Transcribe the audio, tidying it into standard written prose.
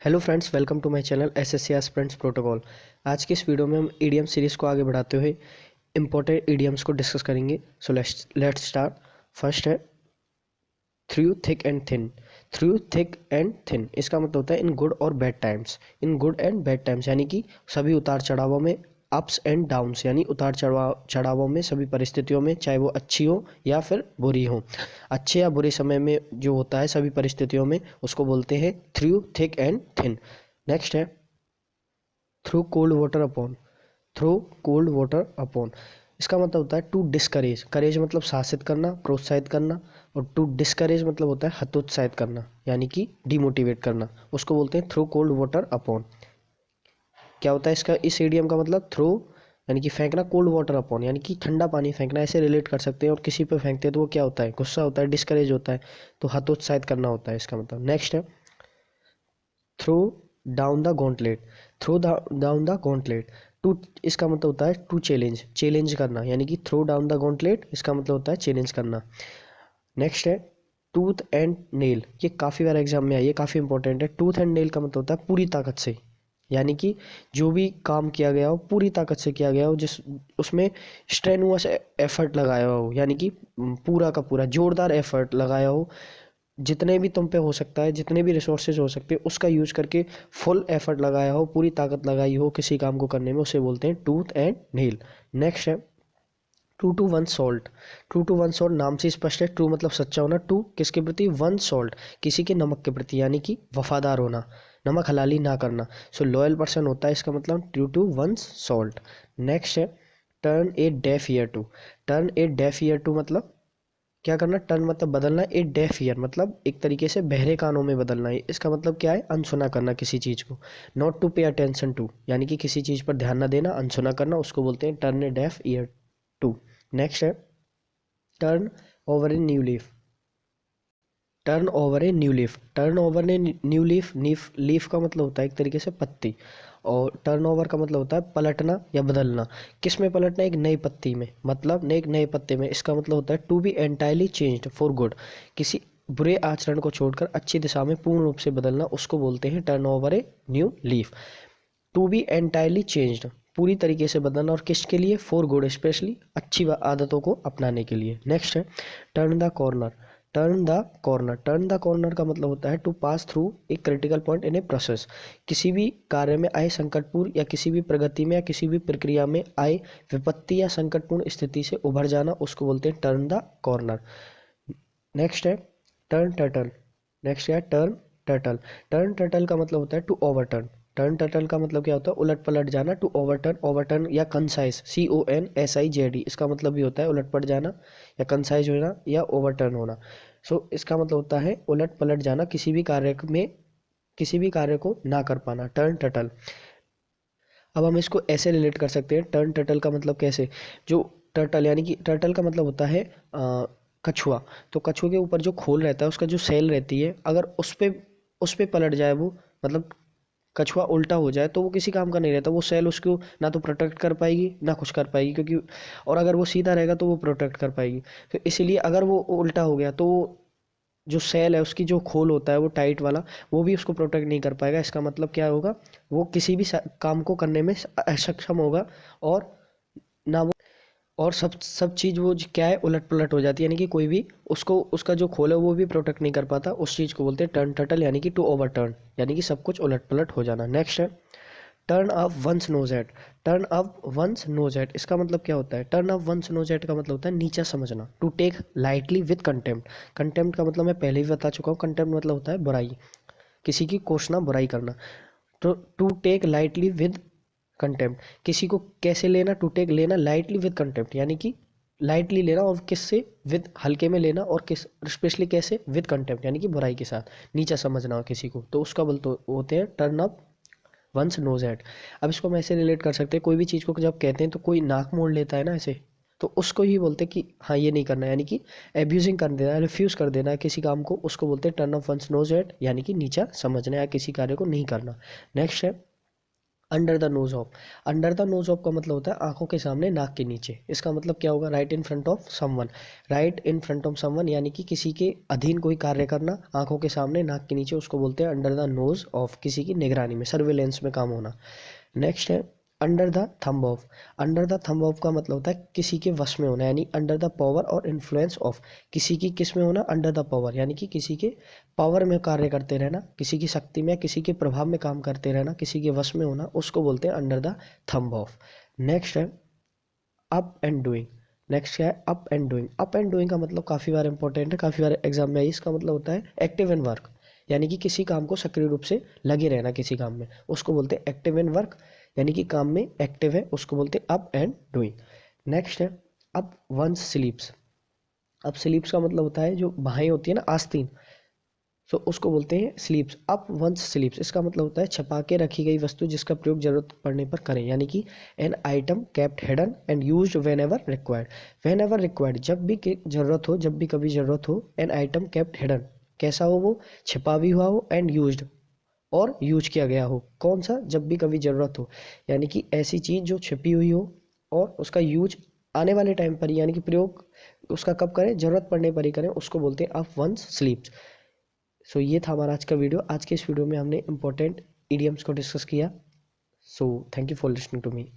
Hello friends, welcome to my channel SSC aspirants protocol. आज की इस वीडियो में हम ईडीएम सीरीज़ को आगे बढ़ाते हुए इंपॉर्टेंट ईडीएम्स को डिस्कस करेंगे। So let's start. फर्स्ट है through thick and thin. Through thick and thin इसका मतलब होता है इन गुड और bad times. In good and bad times यानी कि सभी उतार चढ़ावों में, अप्स एंड डाउन्स यानी उतार चढ़ावों में, सभी परिस्थितियों में, चाहे वो अच्छी हो या फिर बुरी हो। अच्छे या बुरे समय में जो होता है सभी परिस्थितियों में, उसको बोलते हैं through thick and thin. Next है throw cold water upon. Throw cold water upon इसका मतलब होता है टू डिस्करेज। करेज मतलब शासित करना, प्रोत्साहित करना, और टू डिस्करेज मतलब होता है हतोत्साहित करना यानी कि डिमोटिवेट करना। उसको बोलते हैं थ्रू कोल्ड वाटर अपॉन। क्या होता है इसका, इस इडियम का मतलब थ्रो यानी कि फेंकना, कोल्ड वाटर अपॉन यानी कि ठंडा पानी फेंकना, ऐसे रिलेट कर सकते हैं। और किसी पे फेंकते हैं तो वो क्या होता है, गुस्सा होता है, डिस्करेज होता है, तो हतोत्साहित करना होता है इसका मतलब। नेक्स्ट है throw down the gauntlet. Throw down the gauntlet to इसका मतलब होता है टू चैलेंज, चैलेंज करना यानी कि थ्रो डाउन द गॉन्टलेट इसका मतलब होता है चैलेंज करना। नेक्स्ट है टूथ एंड नेल। ये काफ़ी बार एग्जाम में आई है, काफ़ी इंपॉर्टेंट है। टूथ एंड नेल का मतलब होता है पूरी ताकत से, यानी कि जो भी काम किया गया हो पूरी ताकत से किया गया हो, जिस उसमें स्ट्रेनुअस एफर्ट लगाया हो, यानी कि पूरा का पूरा जोरदार एफर्ट लगाया हो, जितने भी तुम पे हो सकता है, जितने भी रिसोर्सेज हो सकते हैं उसका यूज करके फुल एफर्ट लगाया हो, पूरी ताकत लगाई हो किसी काम को करने में, उसे बोलते हैं टूथ एंड नेल। नेक्स्ट है true to one salt. True to one salt नाम से स्पष्ट है। ट्रू मतलब सच्चा होना, टू किसके प्रति, वन सॉल्ट किसी के नमक के प्रति, यानी कि वफादार होना, नमक हलाली ना करना। सो लॉयल पर्सन होता है इसका मतलब true to one salt. Next है turn a deaf ear to. Turn a deaf ear to मतलब क्या करना, टर्न मतलब बदलना, ए डेफ ईयर मतलब एक तरीके से बहरे कानों में बदलना है। इसका मतलब क्या है, अनसुना करना किसी चीज़ को। Not to pay attention to यानी कि किसी चीज़ पर ध्यान न देना, अनसुना करना, उसको बोलते हैं turn a deaf ear to. Next है turn over a new leaf. Turn over a new leaf. Turn over a new leaf, leaf का मतलब होता है एक तरीके से पत्ती, और टर्न ओवर का मतलब होता है पलटना या बदलना। किस में पलटना, एक नई पत्ती में, मतलब एक नए पत्ते में। इसका मतलब होता है to be entirely changed for good. किसी बुरे आचरण को छोड़कर अच्छी दिशा में पूर्ण रूप से बदलना, उसको बोलते हैं turn over a new leaf. To be entirely changed पूरी तरीके से बदलना, और किसके लिए, फॉर गुड, स्पेशली अच्छी आदतों को अपनाने के लिए। नेक्स्ट है turn the corner. Turn the corner. Turn the corner का मतलब होता है to pass through a critical point in a process. किसी भी कार्य में आए संकटपूर्ण, या किसी भी प्रगति में या किसी भी प्रक्रिया में आए विपत्ति या संकटपूर्ण स्थिति से उभर जाना, उसको बोलते हैं टर्न द कॉर्नर। नेक्स्ट है टर्न टर्टल। नेक्स्ट है टर्न टर्टल। टर्न टर्टल का मतलब होता है टू ओवरटर्न। टर्न टर्टल का मतलब क्या होता है, उलट पलट जाना, टू ओवरटर्न। ओवरटर्न या कंसाइज, CONSIZD, इसका मतलब भी होता है उलट पलट जाना या कंसाइज होना या ओवरटर्न होना। सो इसका मतलब होता है उलट पलट जाना, किसी भी कार्य में, किसी भी कार्य को ना कर पाना, टर्न टर्टल। अब हम इसको ऐसे रिलेट कर सकते हैं, टर्न टर्टल का मतलब कैसे, जो टर्टल यानी कि टर्टल का मतलब होता है कछुआ। तो कछुए के ऊपर जो खोल रहता है, उसका जो सेल रहती है, अगर उस पे पलट जाए वो, मतलब कछुआ उल्टा हो जाए, तो वो किसी काम का नहीं रहता। वो सेल उसको ना तो प्रोटेक्ट कर पाएगी ना कुछ कर पाएगी, क्योंकि और अगर वो सीधा रहेगा तो वो प्रोटेक्ट कर पाएगी। तो इसीलिए अगर वो उल्टा हो गया तो जो सेल है, उसकी जो खोल होता है वो टाइट वाला, वो भी उसको प्रोटेक्ट नहीं कर पाएगा। इसका मतलब क्या होगा, वो किसी भी काम को करने में असक्षम होगा, और ना वो, और सब सब चीज़ वो क्या है, उलट पुलट हो जाती है, यानी कि कोई भी उसको, उसका जो खोल है वो भी प्रोटेक्ट नहीं कर पाता। उस चीज़ को बोलते हैं टर्न टर्टल, यानी कि टू ओवर टर्न, यानी कि सब कुछ उलट पुलट हो जाना। नेक्स्ट है turn up one's nose at. Turn up one's nose at इसका मतलब क्या होता है, turn up one's nose at का मतलब होता है नीचा समझना, to take lightly with contempt. Contempt का मतलब मैं पहले ही बता चुका हूँ, कंटेम्प्ट मतलब होता है बुराई, किसी की कोसना, बुराई करना। तो to take lightly with contempt, किसी को कैसे लेना, टू टेक लेना, लाइटली विद कंटेम्प्ट यानी कि लाइटली लेना, और किससे, विद हल्के में लेना, और किस स्पेशली कैसे, विद कंटेम्प्ट यानी कि बुराई के साथ, नीचा समझना हो किसी को, तो उसका बोलते होते हैं turn up one's nose at. अब इसको हम ऐसे रिलेट कर सकते हैं, कोई भी चीज़ को जब कहते हैं तो कोई नाक मोड़ लेता है ना ऐसे, तो उसको ही बोलते हैं कि हाँ ये नहीं करना, यानी कि एब्यूजिंग कर देना, रिफ्यूज़ कर देना है किसी काम को, उसको बोलते हैं turn off one's nose at, यानी कि नीचा समझना या किसी कार्य को नहीं करना। नेक्स्ट है under the nose of. Under the nose of का मतलब होता है आंखों के सामने, नाक के नीचे। इसका मतलब क्या होगा? Right in front of someone. Right in front of someone यानी कि किसी के अधीन कोई कार्य करना, आंखों के सामने, नाक के नीचे, उसको बोलते हैं अंडर द नोज ऑफ। किसी की निगरानी में, सर्विलेंस में काम होना। नेक्स्ट है under the thumb of. Under the thumb of का मतलब होता है किसी के वश में होना, यानी अंडर द पावर और इन्फ्लुएंस ऑफ। किसी की किस में होना? अंडर द पावर, यानी कि किसी के पावर में कार्य करते रहना, किसी की शक्ति में, किसी के प्रभाव में काम करते रहना, किसी के वश में होना, उसको बोलते हैं under the thumb of. Next है अप एंड डूइंग। नेक्स्ट क्या है? Up and doing. Up and doing का मतलब काफ़ी बार इंपॉर्टेंट है, काफ़ी बार एग्जाम में है। इसका मतलब होता है एक्टिव इन वर्क, यानी कि किसी काम को सक्रिय रूप से लगे रहना, किसी काम में, उसको बोलते हैं एक्टिव इन वर्क, यानी कि काम में एक्टिव है, उसको बोलते हैं अप एंड डूइंग। नेक्स्ट है अप वंस स्लीप्स। अब स्लीप्स का मतलब होता है जो बाहें होती है ना, आस्तीन, सो उसको बोलते हैं स्लीप्स। अप वंस स्लीप्स, इसका मतलब होता है छपा के रखी गई वस्तु जिसका प्रयोग जरूरत पड़ने पर करें, यानी कि an item kept hidden and used when ever required. When ever required, जब भी जरूरत हो, जब भी कभी जरूरत हो। एन आइटम केप्ट हिडन, कैसा हो वो? छिपा भी हुआ हो। एंड यूज्ड, और यूज किया गया हो। कौन सा? जब भी कभी जरूरत हो, यानी कि ऐसी चीज जो छिपी हुई हो और उसका यूज आने वाले टाइम पर ही, यानी कि प्रयोग उसका कब करें? जरूरत पड़ने पर ही करें, उसको बोलते हैं अप वंस स्लीप्स। सो ये था हमारा आज का वीडियो। आज के इस वीडियो में हमने इंपॉर्टेंट इडियम्स को डिस्कस किया। So thank you for listening to me.